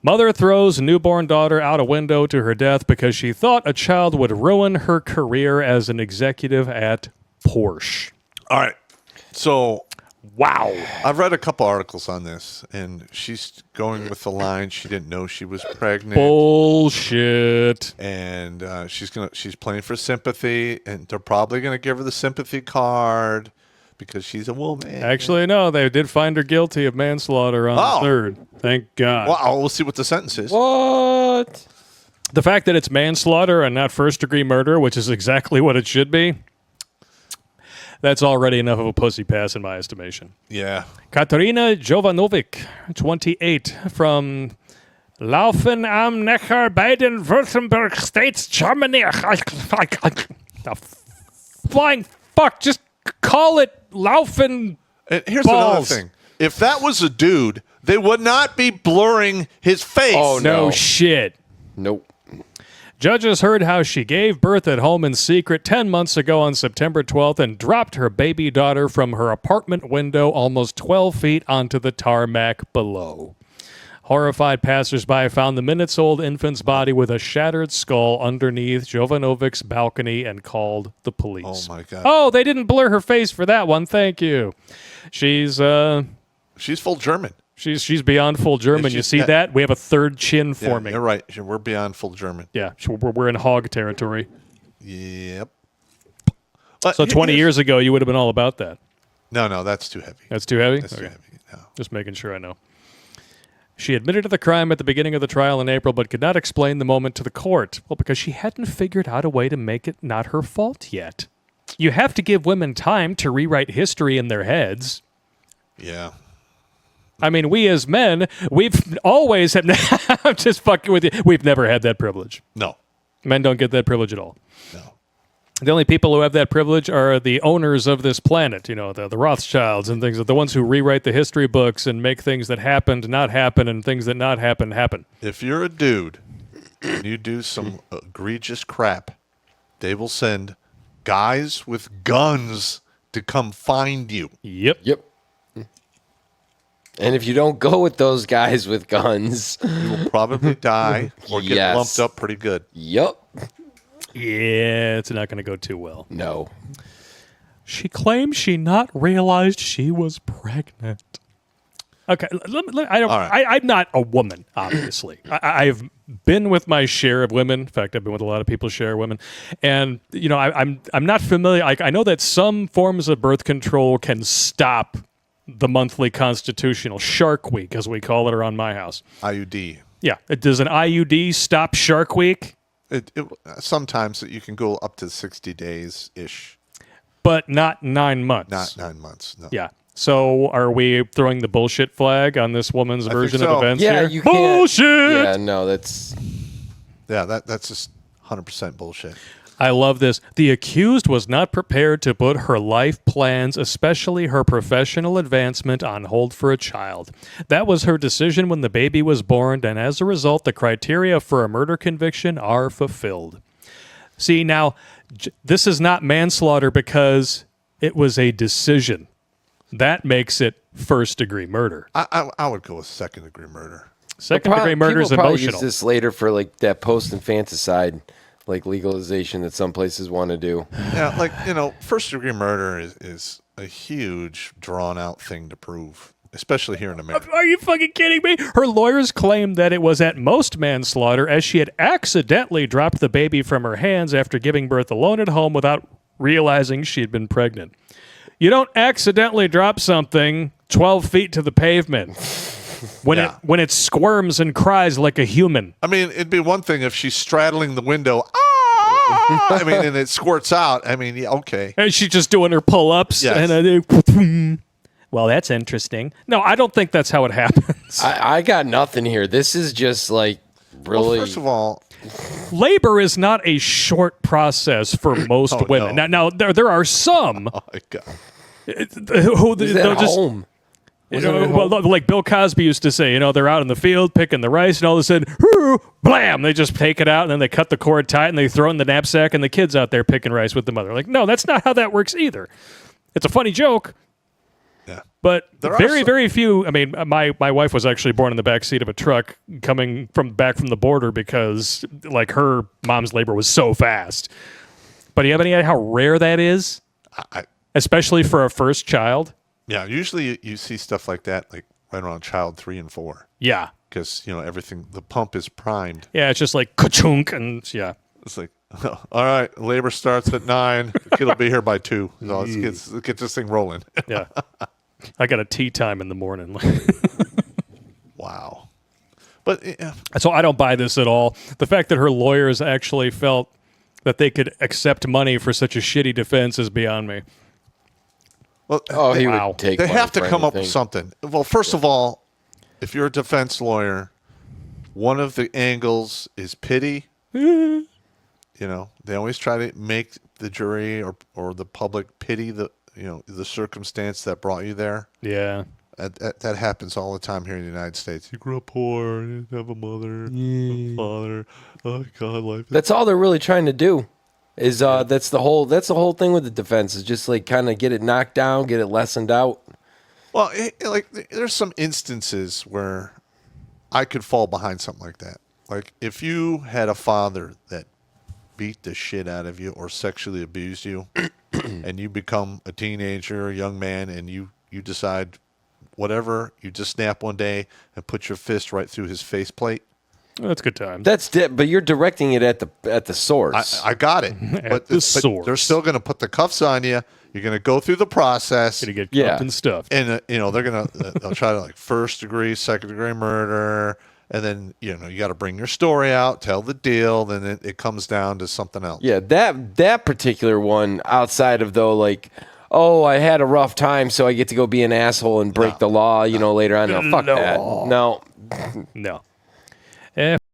Mother throws newborn daughter out a window to her death because she thought a child would ruin her career as an executive at Porsche. All right. So, wow. I've read a couple articles on this, and she's going with the line she didn't know she was pregnant. Bullshit. And she's playing for sympathy, and they're probably going to give her the sympathy card because she's a woman. Actually, no, they did find her guilty of manslaughter on the 3rd. Thank God. Well, we'll see what the sentence is. What? The fact that it's manslaughter and not first-degree murder, which is exactly what it should be, that's already enough of a pussy pass in my estimation. Yeah. Katarina Jovanovic, 28, from Laufen am Neckar, Baden-Württemberg States, Germany. The flying fuck, just call it Laufen. And here's balls. another thing. If that was a dude, they would not be blurring his face. Oh, No shit. Nope. Judges heard how she gave birth at home in secret 10 months ago on September 12th and dropped her baby daughter from her apartment window almost 12 feet onto the tarmac below. Horrified passersby found the minutes-old infant's body with a shattered skull underneath Jovanovic's balcony and called the police. Oh, my God. Oh, they didn't blur her face for that one. Thank you. She's full German. She's beyond full German. You see that? We have a third chin forming. You're right. We're beyond full German. Yeah, we're in hog territory. Yep. So 20 years ago, you would have been all about that. No, that's too heavy. That's too heavy? That's too heavy. No. Just making sure I know. She admitted to the crime at the beginning of the trial in April, but could not explain the moment to the court. Well, because she hadn't figured out a way to make it not her fault yet. You have to give women time to rewrite history in their heads. Yeah. I mean, we as men, we've always had... I'm just fucking with you. We've never had that privilege. No. Men don't get that privilege at all. No. The only people who have that privilege are the owners of this planet, you know, the Rothschilds and things, the ones who rewrite the history books and make things that happened not happen and things that not happen happen. If you're a dude and you do some egregious crap, they will send guys with guns to come find you. Yep. And if you don't go with those guys with guns, you will probably die or get Yes. lumped up pretty good. Yep. Yeah, it's not going to go too well. No. She claims she not realized she was pregnant. Okay, I'm not a woman, obviously. I've been with my share of women. In fact, I've been with a lot of people share women, and you know, I'm not familiar. I know that some forms of birth control can stop the monthly constitutional Shark Week, as we call it around my house. IUD. Yeah, does an IUD stop Shark Week? Sometimes you can go up to 60 days ish, but not 9 months. Not 9 months. No. Yeah. So are we throwing the bullshit flag on this woman's version so. of events Yeah, here? you can't. Bullshit! Yeah, no, that's... Yeah, that's just 100% bullshit. I love this. The accused was not prepared to put her life plans, especially her professional advancement, on hold for a child. That was her decision when the baby was born, and as a result, the criteria for a murder conviction are fulfilled. See, now, this is not manslaughter because it was a decision. That makes it first-degree murder. I would go with second-degree murder. Second-degree murder is People probably emotional. use this later for like that post-infanticide, like legalization that some places want to do. Yeah, like, you know, first-degree murder is a huge, drawn-out thing to prove, especially here in America. Are you fucking kidding me? Her lawyers claimed that it was at most manslaughter, as she had accidentally dropped the baby from her hands after giving birth alone at home without realizing she had been pregnant. You don't accidentally drop something 12 feet to the pavement when it squirms and cries like a human. I mean, it'd be one thing if she's straddling the window, I mean, and it squirts out. I mean, yeah, okay. And she's just doing her pull-ups. Yes. And well, that's interesting. No, I don't think that's how it happens. I got nothing here. This is just like really... Well, first of all, labor is not a short process for most women. no. Now there are some oh my God. who Is they'll that just home? well, like Bill Cosby used to say, you know, they're out in the field picking the rice, and all of a sudden, blam, they just take it out, and then they cut the cord tight, and they throw it in the knapsack, and the kid's out there picking rice with the mother. Like, no, that's not how that works either. It's a funny joke, Yeah. But There are very, some- very few. I mean, my wife was actually born in the back seat of a truck coming back from the border because, like, her mom's labor was so fast. But do you have any idea how rare that is, I especially for a first child? yeah. Usually you see stuff like that like right around child 3 and 4 Yeah, because everything the pump is primed. yeah. It's just like ka-chunk, and yeah, It's like, all right, labor starts at 9. The kid will be here by 2. So let's get this thing rolling. yeah. I got a tea time in the morning. Wow. But So I don't buy this at all. The fact that her lawyers actually felt that they could accept money for such a shitty defense is beyond me. well, Oh, he Wow. would take. they money have to for come up with anything. something. Well, first of all, if you're a defense lawyer, one of the angles is pity. They always try to make the jury or the public pity the circumstance that brought you there. Yeah. That happens all the time here in the United States. You grew up poor, you didn't have a mother, a father. Oh God, life. That's all they're really trying to do. Is that's the whole thing with the defense is just like kind of get it knocked down, get it lessened out. Well, there's some instances where I could fall behind something like that. Like if you had a father that beat the shit out of you or sexually abused you, and you become a teenager, a young man, and you decide whatever, you just snap one day and put your fist right through his faceplate. Well, that's good time. But you're directing it at the source. I got it. but the but source. they're still going to put the cuffs on you. You're going to go through the process. Gonna get Yeah. cuffed and stuff. And they're gonna they'll try to like first degree, second degree murder, and then you got to bring your story out, tell the deal, then it comes down to something else. Yeah, that particular one, outside of though, like, oh, I had a rough time, so I get to go be an asshole and break the law, later on. No, fuck that. No. No.